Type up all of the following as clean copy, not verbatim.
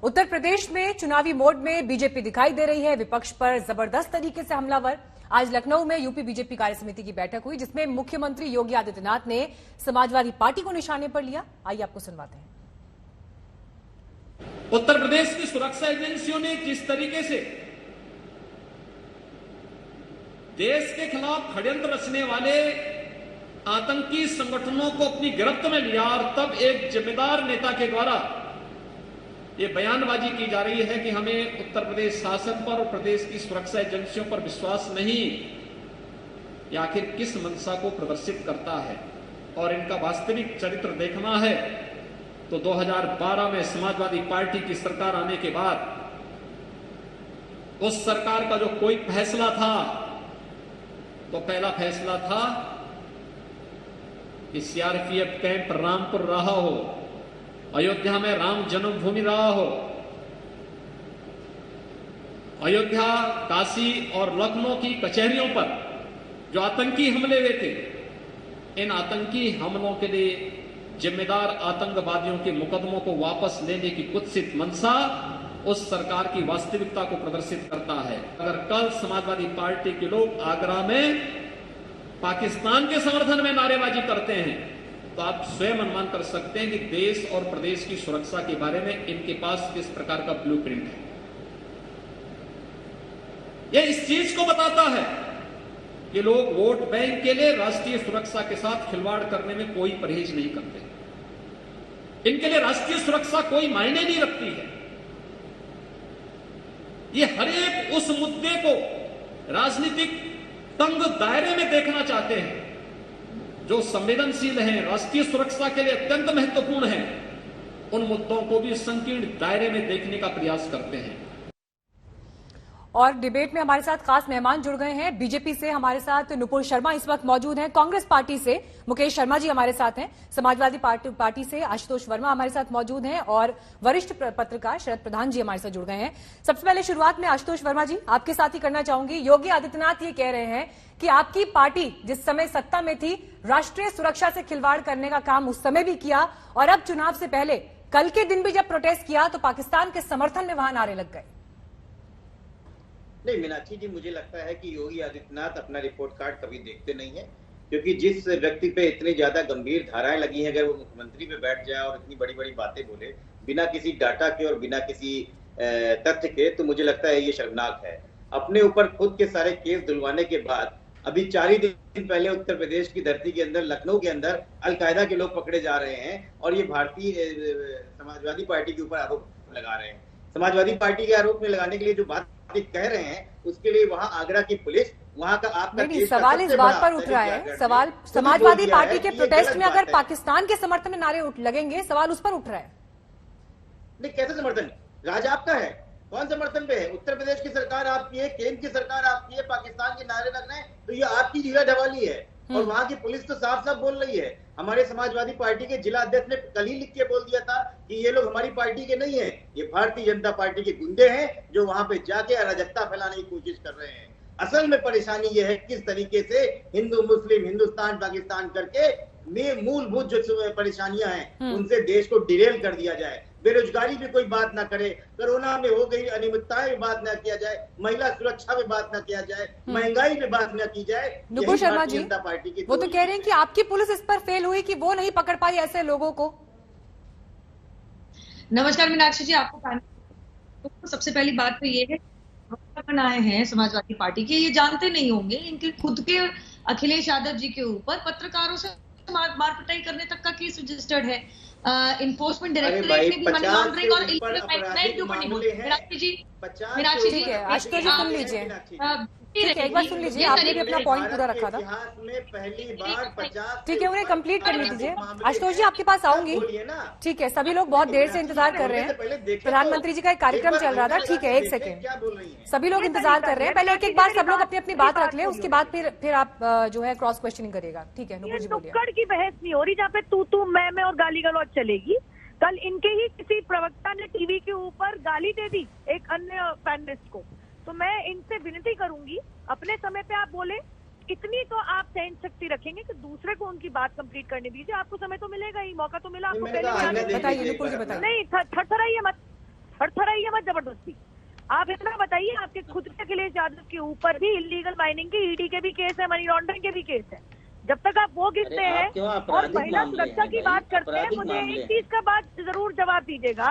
उत्तर प्रदेश में चुनावी मोड में बीजेपी दिखाई दे रही है। विपक्ष पर जबरदस्त तरीके से हमलावर। आज लखनऊ में यूपी बीजेपी कार्यसमिति की बैठक हुई, जिसमें मुख्यमंत्री योगी आदित्यनाथ ने समाजवादी पार्टी को निशाने पर लिया। आइए आपको सुनवाते हैं। उत्तर प्रदेश की सुरक्षा एजेंसियों ने जिस तरीके से देश के खिलाफ षड्यंत्र रचने वाले आतंकी संगठनों को अपनी गिरफ्त में लिया और तब एक जिम्मेदार नेता के द्वारा ये बयानबाजी की जा रही है कि हमें उत्तर प्रदेश शासन पर और प्रदेश की सुरक्षा एजेंसियों पर विश्वास नहीं, या आखिर किस मंशा को प्रदर्शित करता है और इनका वास्तविक चरित्र देखना है तो 2012 में समाजवादी पार्टी की सरकार आने के बाद उस सरकार का जो कोई फैसला था तो पहला फैसला था कि सीआरपीएफ कैंप रामपुर रहा हो, अयोध्या में राम जन्मभूमि रहा हो, अयोध्या, काशी और लखनऊ की कचहरियों पर जो आतंकी हमले हुए थे, इन आतंकी हमलों के लिए जिम्मेदार आतंकवादियों के मुकदमों को वापस लेने की कुत्सित मंशा उस सरकार की वास्तविकता को प्रदर्शित करता है। अगर कल समाजवादी पार्टी के लोग आगरा में पाकिस्तान के समर्थन में नारेबाजी करते हैं तो आप स्वयं अनुमान कर सकते हैं कि देश और प्रदेश की सुरक्षा के बारे में इनके पास किस प्रकार का ब्लूप्रिंट है। यह इस चीज को बताता है कि लोग वोट बैंक के लिए राष्ट्रीय सुरक्षा के साथ खिलवाड़ करने में कोई परहेज नहीं करते। इनके लिए राष्ट्रीय सुरक्षा कोई मायने नहीं रखती है। ये हर एक उस मुद्दे को राजनीतिक तंग दायरे में देखना चाहते हैं जो संवेदनशील हैं, राष्ट्रीय सुरक्षा के लिए अत्यंत महत्वपूर्ण हैं। उन मुद्दों को भी संकीर्ण दायरे में देखने का प्रयास करते हैं। और डिबेट में हमारे साथ खास मेहमान जुड़ गए हैं। बीजेपी से हमारे साथ नुपुर शर्मा इस वक्त मौजूद हैं, कांग्रेस पार्टी से मुकेश शर्मा जी हमारे साथ हैं, समाजवादी पार्टी से आशुतोष वर्मा हमारे साथ मौजूद हैं और वरिष्ठ पत्रकार शरद प्रधान जी हमारे साथ जुड़ गए हैं। सबसे पहले शुरुआत में आशुतोष वर्मा जी आपके साथ ही करना चाहूंगी। योगी आदित्यनाथ ये कह रहे हैं कि आपकी पार्टी जिस समय सत्ता में थी राष्ट्रीय सुरक्षा से खिलवाड़ करने का काम उस समय भी किया और अब चुनाव से पहले कल के दिन भी जब प्रोटेस्ट किया तो पाकिस्तान के समर्थन में वहां नारे लग गए। नहीं मीनाक्षी जी, मुझे लगता है कि योगी आदित्यनाथ अपना रिपोर्ट कार्ड कभी देखते नहीं है, क्योंकि जिस व्यक्ति पे इतनी ज्यादा गंभीर धाराएं लगी हैं, अगर वो मुख्यमंत्री पे बैठ जाए और इतनी बड़ी बड़ी बातें बोले बिना किसी डाटा के और बिना किसी तथ्य के, तो मुझे लगता है ये शर्मनाक है। अपने ऊपर खुद के सारे केस धुलवाने के बाद अभी 4 ही दिन पहले उत्तर प्रदेश की धरती के अंदर, लखनऊ के अंदर अलकायदा के लोग पकड़े जा रहे हैं और ये भारतीय समाजवादी पार्टी के ऊपर आरोप लगा रहे हैं। समाजवादी पार्टी के आरोप में लगाने के लिए जो बात कह रहे हैं उसके लिए वहां आगरा की पुलिस, वहां का आपका सवाल इस बात पर उठ रहा है, सवाल समाजवादी पार्टी के प्रोटेस्ट में अगर पाकिस्तान के समर्थन में नारे लगेंगे, सवाल उस पर उठ रहा है। नहीं, कैसे समर्थन? राज आपका है, कौन समर्थन पे है? उत्तर प्रदेश की सरकार आपकी है, केंद्र की सरकार आपकी है, पाकिस्तान के नारे लग रहे हैं तो ये आपकी ढीला ढवाली है। और वहां की पुलिस तो साफ साफ बोल रही है। हमारे समाजवादी पार्टी के जिला अध्यक्ष ने कल ही लिख के बोल दिया था कि ये लोग हमारी पार्टी के नहीं है, ये भारतीय जनता पार्टी के गुंडे हैं जो वहां पे जाके अराजकता फैलाने की कोशिश कर रहे हैं। असल में परेशानी ये है किस तरीके से हिंदू मुस्लिम, हिंदुस्तान पाकिस्तान करके मूलभूत जो परेशानियां हैं उनसे देश को डिरेल कर दिया जाए। बेरोजगारी भी कोई बात ना करे, कोरोना में हो गई अनियमितताएं में बात ना किया जाए, महिला सुरक्षा में बात ना किया जाए, महंगाई में बात ना की जाए। नुपुर शर्मा जी, वो तो कह रहे हैं कि आपकी पुलिस इस पर फेल हुई कि वो नहीं पकड़ पाई ऐसे लोगों को। नमस्कार मीनाक्षी जी, आपको तो सबसे पहली बात तो ये है आए हैं समाजवादी पार्टी के, ये जानते नहीं होंगे इनके खुद के अखिलेश यादव जी के ऊपर पत्रकारों से मारपिटाई करने तक का केस रजिस्टर्ड है। इन्फोर्समेंट डायरेक्टरेट ने भी मनी लॉन्ड्रिंग और इलीगल पाइपलाइन के ऊपर नहीं बोले। मीनाक्षी जी आशुतोष जी सुन लीजिए, ठीक है, एक बार सुन लीजिए, आपने भी अपना पॉइंट पूरा रखा था। ठीक है, उन्हें कंप्लीट करने दीजिए। आशुतोष जी आपके पास आऊंगी, ठीक है, सभी लोग बहुत देर से इंतजार कर रहे हैं, प्रधानमंत्री जी का एक कार्यक्रम चल रहा था। ठीक है, एक सेकेंड, सभी लोग इंतजार कर रहे हैं, पहले एक एक बार सब लोग अपनी अपनी बात रख ले, उसके बाद फिर आप जो है क्रॉस क्वेश्चनिंग करिएगा। ठीक है, नुपुर जी बोलिए। नुक्कड़ की बहस नहीं हो रही जहाँ पे तू मैं और गाली गलौज चलेगी। कल इनके ही किसी प्रवक्ता ने टीवी के ऊपर गाली दे दी एक अन्य पैनलिस्ट को, तो मैं इनसे विनती करूंगी अपने समय पे आप बोले, इतनी तो आप सहन शक्ति रखेंगे कि दूसरे को उनकी बात कंप्लीट करने दीजिए। आपको समय तो मिलेगा ही, मौका तो मिला आपको पहले। बताइए नुपुर जी, बताइए। नहीं, थरथराइए मत, थरथराइए मत जबरदस्ती। आप इतना बताइए, आपके खुद के अखिलेश यादव के ऊपर भी इलीगल माइनिंग के ईडी के भी केस है, मनी लॉन्ड्रिंग के भी केस है। जब तक आप वो गिनते हैं और महिला सुरक्षा की बात करते हैं, मुझे एक चीज का बात जरूर जवाब दीजिएगा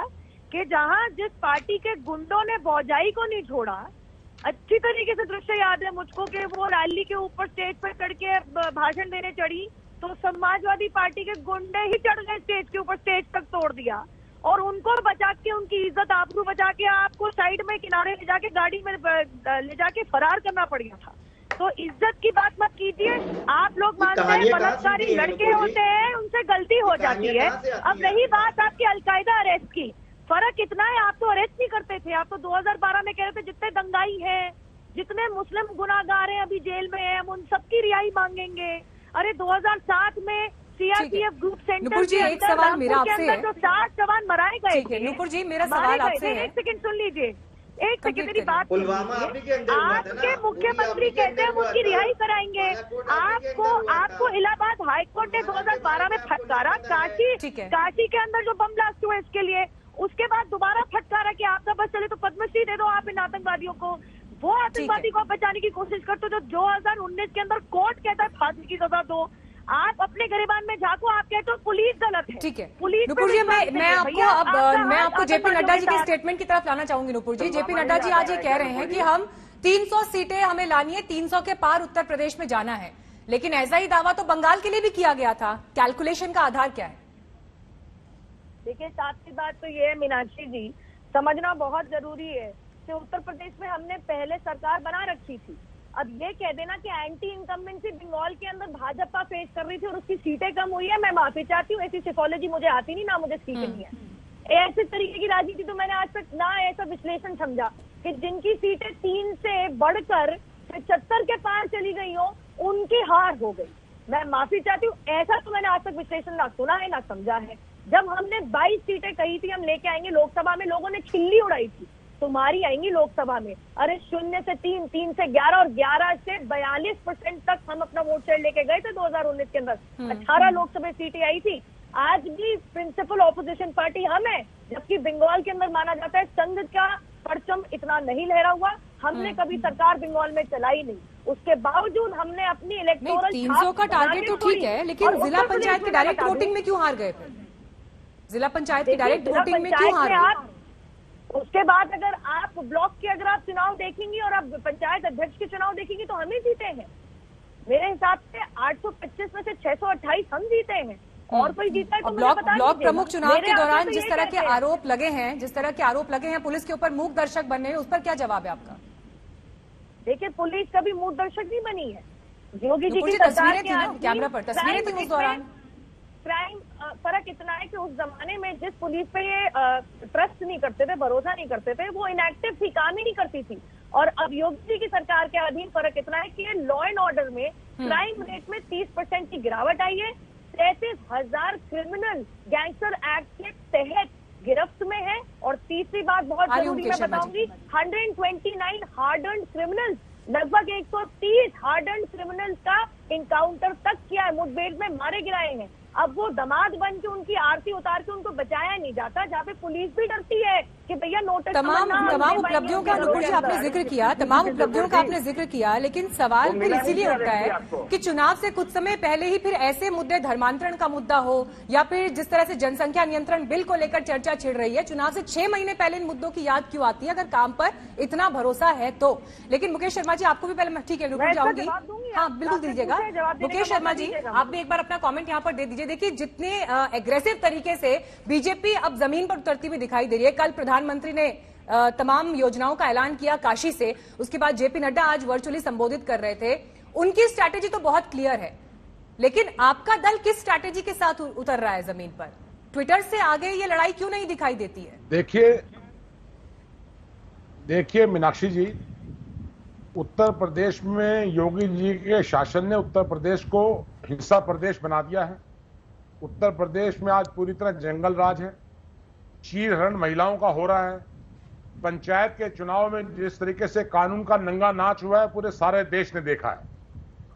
कि जहां जिस पार्टी के गुंडों ने बौजाई को नहीं छोड़ा, अच्छी तरीके से दृश्य याद है मुझको कि वो रैली के ऊपर स्टेज पर चढ़ के भाषण देने चढ़ी तो समाजवादी पार्टी के गुंडे ही चढ़ गए स्टेज के ऊपर, स्टेज तक तोड़ दिया और उनको बचा के, उनकी इज्जत आबरू बचा के आपको साइड में किनारे ले जाके गाड़ी में ले जाके फरार करना पड़ गया था। तो इज्जत की बात मत कीजिए। आप लोग मानते हैं बलात्कारी लड़के होते हैं, उनसे गलती हो जाती है। अब रही बात आपकी अलकायदा अरेस्ट की, फर्क इतना है, आप तो अरेस्ट नहीं करते थे। आप तो 2012 में कह रहे थे जितने दंगाई हैं, जितने मुस्लिम गुनाहगार हैं अभी जेल में हैं, हम उन सबकी रिहाई मांगेंगे। अरे 2007 में सीआरपीएफ ग्रुप सेंटर जी, एक सवाल मेरा आपसे है, जो 60 जवान मराए गए थे। नुपुर जी, मेरा सवाल आपसे है, एक सेकंड सुन लीजिए, एक सेकंड मेरी बात पुलवामा आपके मुख्यमंत्री कहते हैं हम उसकी रिहाई कराएंगे। आपको इलाहाबाद हाईकोर्ट ने 2012 में फटकारा, काशी के अंदर जो बम ब्लास्ट हुए इसके लिए, उसके बाद दोबारा फटकारा कि आपका बस चले तो पद्मश्री दे दो आप इन आतंकवादियों को। वो आतंकवादी को बचाने की कोशिश करते जो 2019 के अंदर कोर्ट कहता है फांसी की सजा दो, आप अपने गिरबान में झांको, आप कहते हो पुलिस गलत है। ठीक है पुलिस नुपुर जी, मैं आपको जेपी नड्डा जी की स्टेटमेंट की तरफ लाना चाहूंगी। नुपुर जी, जेपी नड्डा जी आज ये कह रहे हैं कि हम 300 सीटें हमें लानी है, 300 के पार उत्तर प्रदेश में जाना है, लेकिन ऐसा ही दावा तो बंगाल के लिए भी किया गया था। कैलकुलेशन का आधार क्या है? देखिए, साथ की बात तो ये है मीनाक्षी जी, समझना बहुत जरूरी है कि उत्तर प्रदेश में हमने पहले सरकार बना रखी थी। अब ये कह देना कि एंटी इनकम्बेंसी बंगाल के अंदर भाजपा फेस कर रही थी और उसकी सीटें कम हुई है, मैं माफी चाहती हूँ, ऐसी सिकोलॉजी मुझे आती नहीं, ना मुझे सीखें नहीं है। ऐसे तरीके की राजनीति तो मैंने आज तक ना ऐसा विश्लेषण समझा कि जिनकी सीटें 3 से बढ़कर 75 के पार चली गई हो, उनकी हार हो गई। मैं माफी चाहती हूँ, ऐसा तो मैंने आज तक विश्लेषण ना सुना है ना समझा है। जब हमने 22 सीटें कही थी हम लेके आएंगे लोकसभा में, लोगों ने खिल्ली उड़ाई थी तुम्हारी आएंगी लोकसभा में। अरे 0 से 3, 3 से 11 और 11 से 42% तक हम अपना वोट शेयर लेके गए थे 2019 के अंदर। 18 लोकसभा सीटें आई थी। आज भी प्रिंसिपल ऑपोजिशन पार्टी हम है, जबकि बंगाल के अंदर माना जाता है संघ का परचम इतना नहीं लहरा हुआ। हमने कभी सरकार बंगाल में चलाई नहीं, उसके बावजूद हमने अपनी इलेक्टोरल 300 का टारगेट तो ठीक है, लेकिन जिला पंचायत की डायरेक्ट वोटिंग में क्यों हार गए? जिला पंचायत की डायरेक्ट वोटिंग में क्यों हार गए? उसके बाद अगर आप ब्लॉक के अगर आप चुनाव देखेंगी और आप पंचायत अध्यक्ष के चुनाव देखेंगी तो हम ही जीते हैं। मेरे हिसाब से 825 में से 628 हम जीते हैं, और कोई जीता है तो ब्लॉक प्रमुख चुनाव के दौरान जिस तरह के आरोप लगे हैं पुलिस के ऊपर मूक दर्शक बनने, उस पर क्या जवाब है आपका? देखिए, पुलिस कभी मूक दर्शक नहीं बनी है। योगी जी की तस्वीरें थी ना, कैमरा पर तस्वीरें थी उस दौरान। क्राइम फर्क इतना है कि उस जमाने में जिस पुलिस पे ये ट्रस्ट नहीं करते थे, भरोसा नहीं करते थे, वो इनएक्टिव थी, काम ही नहीं करती थी। और अब योगी जी की सरकार के अधीन फर्क इतना है कि लॉ एंड ऑर्डर में क्राइम रेट में 30% की गिरावट आई है। 33,000 क्रिमिनल गैंगस्टर एक्ट के तहत गिरफ्त में है। और तीसरी बात बहुत जरूरी मैं बताऊंगी, 129 हार्डन्ड क्रिमिनल्स, लगभग 130 हार्डन्ड क्रिमिनल्स का इनकाउंटर तक किया है, मुठभेड़ में मारे गिराए हैं। अब वो दामाद बन के उनकी आरती उतार के उनको बचाया नहीं जाता, जहाँ पे पुलिस भी डरती है कि भैया नोटिस। तमाम उपलब्धियों का नुपुर जी आपने जिक्र किया, तमाम उपलब्धियों का आपने जिक्र किया, लेकिन सवाल फिर इसीलिए उठता है कि चुनाव से कुछ समय पहले ही फिर ऐसे मुद्दे, धर्मांतरण का मुद्दा हो या फिर जिस तरह से जनसंख्या नियंत्रण बिल को लेकर चर्चा छिड़ रही है, चुनाव से 6 महीने पहले इन मुद्दों की याद क्यों आती है अगर काम पर इतना भरोसा है तो? लेकिन मुकेश शर्मा जी, आपको भी पहले, ठीक है रुक जाऊंगी, हाँ बिल्कुल दीजिएगा। मुकेश शर्मा जी, आप भी एक बार अपना कॉमेंट यहाँ पर दे दीजिए। देखिए, जितने एग्रेसिव तरीके से बीजेपी अब जमीन पर उतरती हुई दिखाई दे रही है, कल प्रधानमंत्री ने तमाम योजनाओं का ऐलान किया काशी से, उसके बाद जेपी नड्डा आज वर्चुअली संबोधित कर रहे थे। उनकी स्ट्रैटेजी तो बहुत क्लियर है, लेकिन आपका दल किस स्ट्रैटेजी के साथ उतर रहा है जमीन पर? ट्विटर से आगे ये लड़ाई क्यों नहीं दिखाई देती है? देखिए मीनाक्षी जी, उत्तर प्रदेश में योगी जी के शासन ने उत्तर प्रदेश को हिंसा प्रदेश बना दिया है। उत्तर प्रदेश में आज पूरी तरह जंगल राज है, चीरहरण महिलाओं का हो रहा है। पंचायत के चुनाव में जिस तरीके से कानून का नंगा नाच हुआ है, पूरे सारे देश ने देखा है।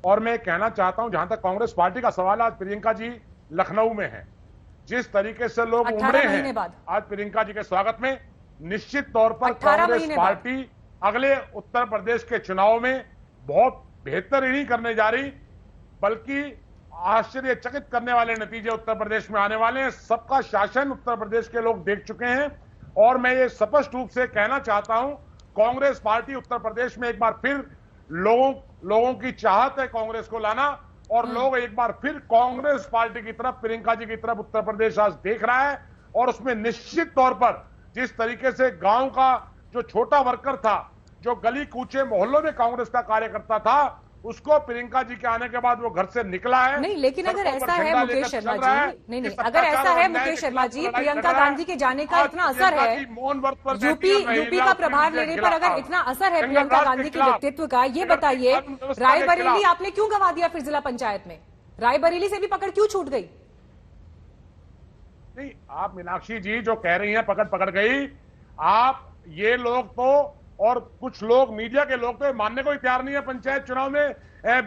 और मैं कहना चाहता हूं, जहां तक कांग्रेस पार्टी का सवाल है, आज प्रियंका जी लखनऊ में है, जिस तरीके से लोग उमड़े हैं आज प्रियंका जी के स्वागत में, निश्चित तौर पर 18 कांग्रेस महीने बाद। पार्टी अगले उत्तर प्रदेश के चुनाव में बहुत बेहतर नहीं करने जा रही, बल्कि आश्चर्यचकित करने वाले नतीजे उत्तर प्रदेश में आने वाले हैं। सबका शासन उत्तर प्रदेश के लोग देख चुके हैं और मैं ये स्पष्ट रूप से कहना चाहता हूं, कांग्रेस पार्टी उत्तर प्रदेश में एक बार फिर लोगों की चाहत है कांग्रेस को लाना, और लोग एक बार फिर कांग्रेस पार्टी की तरफ, प्रियंका जी की तरफ उत्तर प्रदेश आज देख रहा है। और उसमें निश्चित तौर पर जिस तरीके से गांव का जो छोटा वर्कर था, जो गली कूचे मोहल्लों में कांग्रेस का कार्यकर्ता था, उसको प्रियंका जी के आने के बाद वो घर से निकला है। नहीं, लेकिन अगर सड़कों पर ऐसा है झंडा मुकेश लेकर शर्मा चल रहा है जी, नहीं कि नहीं, अगर ऐसा है मुकेश शर्मा जी, प्रियंका गांधी के जाने का इतना असर है, यूपी का प्रभार लेने पर अगर इतना असर है प्रियंका गांधी के व्यक्तित्व का, ये बताइए रायबरेली आपने क्यों गंवा दिया फिर जिला पंचायत में? रायबरेली से भी पकड़ क्यों छूट गई? नहीं, आप मीनाक्षी जी जो कह रही हैं पकड़ गई, आप ये लोग तो और कुछ लोग मीडिया के लोग तो मानने को ही तैयार नहीं है पंचायत चुनाव में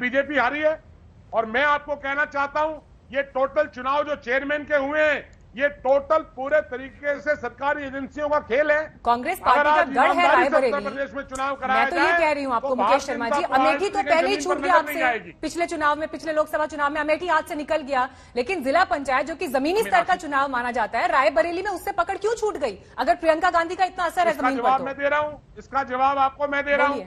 बीजेपी हारी है। और मैं आपको कहना चाहता हूं, ये टोटल चुनाव जो चेयरमैन के हुए हैं, ये टोटल पूरे तरीके से सरकारी एजेंसियों का खेल है। कांग्रेस पार्टी का गढ़ है रायबरेली। उत्तर प्रदेश में चुनाव कराया मैं तो ये कह रही हूँ आपको मुकेश शर्मा जी, अमेठी तो पहले ही छूट गया आपसे पिछले चुनाव में, पिछले लोकसभा चुनाव में अमेठी हाथ से निकल गया, लेकिन जिला पंचायत जो कि जमीनी स्तर का चुनाव माना जाता है, रायबरेली में उससे पकड़ क्यों छूट गई? अगर प्रियंका गांधी का इतना असर है जमीन पर तो। मैं दे रहा हूँ, इसका जवाब आपको मैं दे रहा हूँ।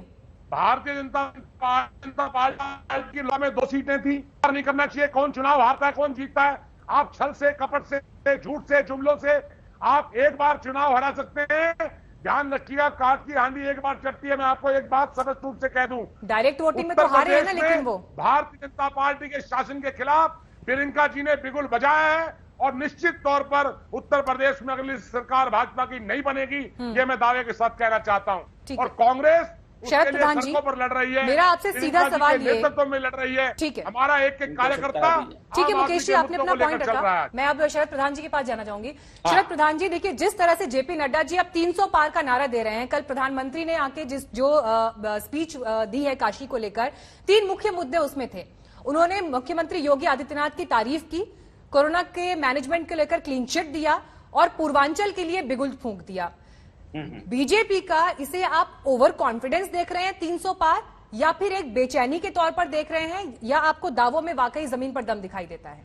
भारतीय जनता पार्टी की लॉ में 2 सीटें थी, नहीं करना चाहिए। कौन चुनाव हारता है, कौन जीतता है? आप छल से, कपट से, झूठ से, जुमलों से आप एक बार चुनाव हरा सकते हैं। ध्यान रखिएगा, काट की आंधी एक बार चढ़ती है। मैं आपको एक बात स्पष्ट रूप से कह दूं, डायरेक्ट वोटिंग में तो हारे हैं ना, लेकिन वो भारतीय जनता पार्टी के शासन के खिलाफ प्रियंका जी ने बिगुल बजाया है और निश्चित तौर पर उत्तर प्रदेश में अगली सरकार भाजपा की नहीं बनेगी, ये मैं दावे के साथ कहना चाहता हूं। और कांग्रेस शरद प्रधान जी, पर लड़ रही है। मेरा आपसे सीधा सवाल ये, नेतृत्व में लड़ रही है। ठीक है, हमारा एक कार्यकर्ता। ठीक है मुकेश जी, आपने अपना पॉइंट रखा। मैं अब शरद प्रधान जी के पास जाना चाहूंगी। शरद प्रधान जी, देखिए जिस तरह से जेपी नड्डा जी अब 300 पार का नारा दे रहे हैं, कल प्रधानमंत्री ने आके जो स्पीच दी है काशी को लेकर, 3 मुख्य मुद्दे उसमें थे। उन्होंने मुख्यमंत्री योगी आदित्यनाथ की तारीफ की, कोरोना के मैनेजमेंट को लेकर क्लीन चिट दिया और पूर्वांचल के लिए बिगुल फूंक दिया। बीजेपी का इसे आप ओवर कॉन्फिडेंस देख रहे हैं 300 पार, या फिर एक बेचैनी के तौर पर देख रहे हैं, या आपको दावों में वाकई जमीन पर दम दिखाई देता है?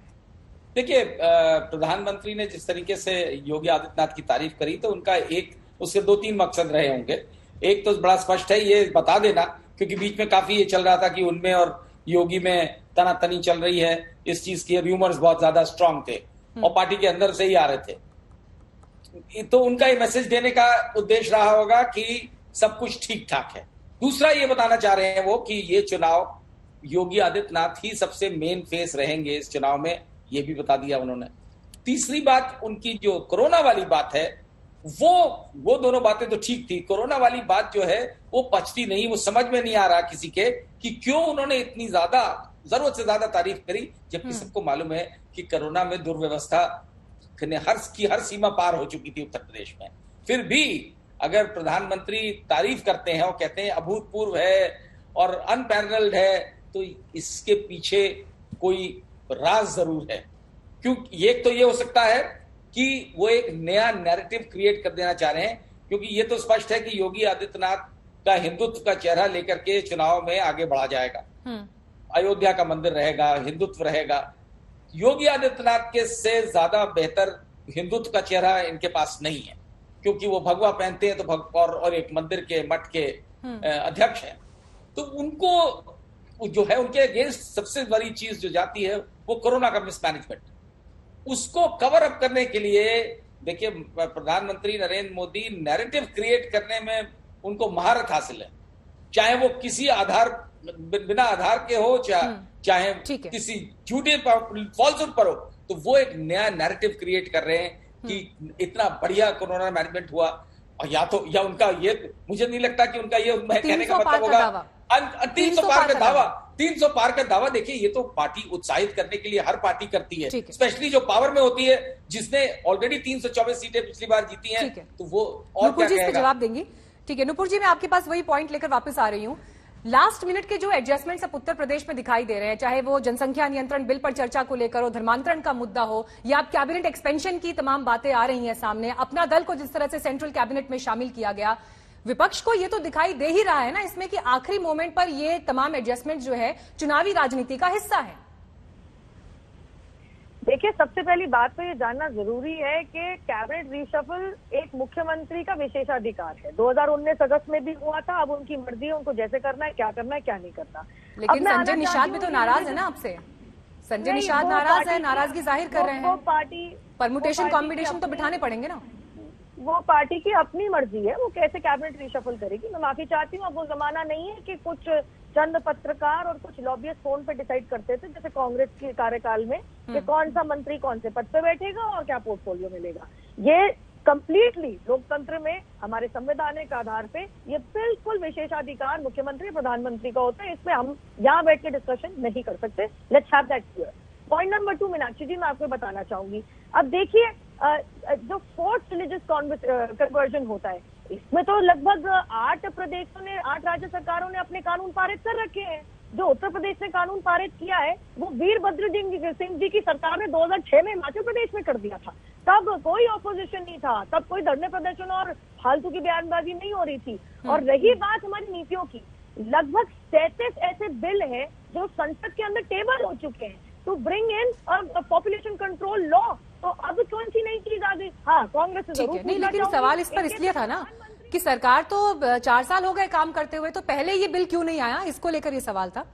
देखिए, प्रधानमंत्री ने जिस तरीके से योगी आदित्यनाथ की तारीफ करी, तो उनका उसके 2-3 मकसद रहे होंगे। एक तो बड़ा स्पष्ट है, ये बता देना, क्योंकि बीच में काफी ये चल रहा था कि उनमें और योगी में तनातनी चल रही है, इस चीज के रूमर्स बहुत ज्यादा स्ट्रांग थे और पार्टी के अंदर से ही आ रहे थे। तो उनका ये मैसेज देने का उद्देश्य रहा होगा कि सब कुछ ठीक ठाक है। दूसरा ये बताना चाह रहे हैं वो कि ये चुनाव योगी आदित्यनाथ ही सबसे मेन फेस रहेंगे इस चुनाव में, ये भी बता दिया उन्होंने। तीसरी बात, उनकी जो कोरोना वाली बात है, वो दोनों बातें तो ठीक थी। कोरोना वाली बात जो है वो पचती नहीं, वो समझ में नहीं आ रहा किसी के कि क्यों उन्होंने इतनी ज्यादा, जरूरत से ज्यादा तारीफ करी, जबकि सबको मालूम है कि कोरोना में दुर्व्यवस्था हर सीमा पार हो चुकी थी उत्तर प्रदेश में। फिर भी अगर प्रधानमंत्री तारीफ करते हैं और कहते हैं अभूतपूर्व है और अनपैरेलल्ड है, तो इसके पीछे कोई राज जरूर है। क्योंकि एक तो ये हो सकता है कि वो एक नया नैरेटिव क्रिएट कर देना चाह रहे हैं, क्योंकि ये तो स्पष्ट है कि योगी आदित्यनाथ का हिंदुत्व का चेहरा लेकर के चुनाव में आगे बढ़ा जाएगा। अयोध्या का मंदिर रहेगा, हिंदुत्व रहेगा। योगी आदित्यनाथ के से ज्यादा बेहतर हिंदुत्व का चेहरा इनके पास नहीं है, क्योंकि वो भगवा पहनते हैं तो और एक मंदिर के मठ के अध्यक्ष हैं। तो उनको जो है, उनके अगेंस्ट सबसे बड़ी चीज जो जाती है वो कोरोना का मिसमैनेजमेंट। उसको कवर अप करने के लिए देखिए, प्रधानमंत्री नरेंद्र मोदी नैरेटिव क्रिएट करने में उनको महारत हासिल है, चाहे वो किसी बिना आधार के हो, चाहे किसी झूठे फॉल्सहुड पर हो। तो वो एक नया नैरेटिव क्रिएट कर रहे हैं कि इतना बढ़िया कोरोना मैनेजमेंट हुआ। और या उनका ये, मुझे नहीं लगता कि उनका ये कहने का मतलब होगा 300 पार का दावा। 300 पार का दावा, देखिए ये तो पार्टी उत्साहित करने के लिए हर पार्टी करती है, स्पेशली जो पावर में होती है, जिसने ऑलरेडी 324 सीटें पिछली बार जीती हैं। तो वो और क्या कहेगा? जवाब देंगी। ठीक है नुपुर जी, मैं आपके पास वही पॉइंट लेकर वापस आ रही हूँ। लास्ट मिनट के जो एडजस्टमेंट्स अब उत्तर प्रदेश में दिखाई दे रहे हैं, चाहे वो जनसंख्या नियंत्रण बिल पर चर्चा को लेकर हो, धर्मांतरण का मुद्दा हो, या अब कैबिनेट एक्सपेंशन की तमाम बातें आ रही हैं सामने, अपना दल को जिस तरह से सेंट्रल कैबिनेट में शामिल किया गया, विपक्ष को ये तो दिखाई दे ही रहा है ना इसमें कि आखिरी मोमेंट पर ये तमाम एडजस्टमेंट जो है चुनावी राजनीति का हिस्सा है। देखिए, सबसे पहली बात तो ये जानना जरूरी है कि कैबिनेट रिशफल एक मुख्यमंत्री का विशेषाधिकार है। 2019 अगस्त में भी हुआ था। अब उनकी मर्जी है, उनको जैसे करना है, क्या नहीं करना। लेकिन संजय निषाद भी तो नाराज है ना आपसे। संजय निषाद नाराज है, नाराजगी जाहिर कर रहे हैं। वो पार्टी परमुटेशन कॉम्बिनेशन तो बिठाने पड़ेंगे ना। वो पार्टी की अपनी मर्जी है, वो कैसे कैबिनेट रिशफल करेगी। मैं माफी चाहती हूँ, अब वो जमाना नहीं है कि कुछ चंद पत्रकार और कुछ लॉबियस्ट फोन पे डिसाइड करते थे जैसे कांग्रेस के कार्यकाल में कि कौन सा मंत्री कौन से पद पे बैठेगा और क्या पोर्टफोलियो मिलेगा। ये कंप्लीटली लोकतंत्र में हमारे संवैधानिक आधार पे ये बिल्कुल विशेषाधिकार मुख्यमंत्री प्रधानमंत्री का होता है। इसमें हम यहाँ बैठ के डिस्कशन नहीं कर सकते। Let's have that clear. Point number 2, Meenakshi ji, मैं आपको बताना चाहूंगी। अब देखिए, जो फोर्थ रिलीजियस कन्वर्जन होता है, इसमें तो लगभग 8 राज्य सरकारों ने अपने कानून पारित कर रखे हैं। जो उत्तर प्रदेश ने कानून पारित किया है वो वीरभद्र सिंह जी की सरकार ने 2006 में हिमाचल प्रदेश में कर दिया था। तब कोई ऑपोजिशन नहीं था, तब कोई धरने प्रदर्शन और फालतू की बयानबाजी नहीं हो रही थी। और रही बात हमारी नीतियों की, लगभग 37 ऐसे बिल हैं जो संसद के अंदर टेबल हो चुके हैं to bring in population control law. तो अब कौन सी नई चीज आ गई? हाँ, कांग्रेस से जरूर नहीं, लेकिन सवाल इस पर इसलिए था ना कि सरकार तो 4 साल हो गए काम करते हुए, तो पहले ये बिल क्यों नहीं आया, इसको लेकर ये सवाल था।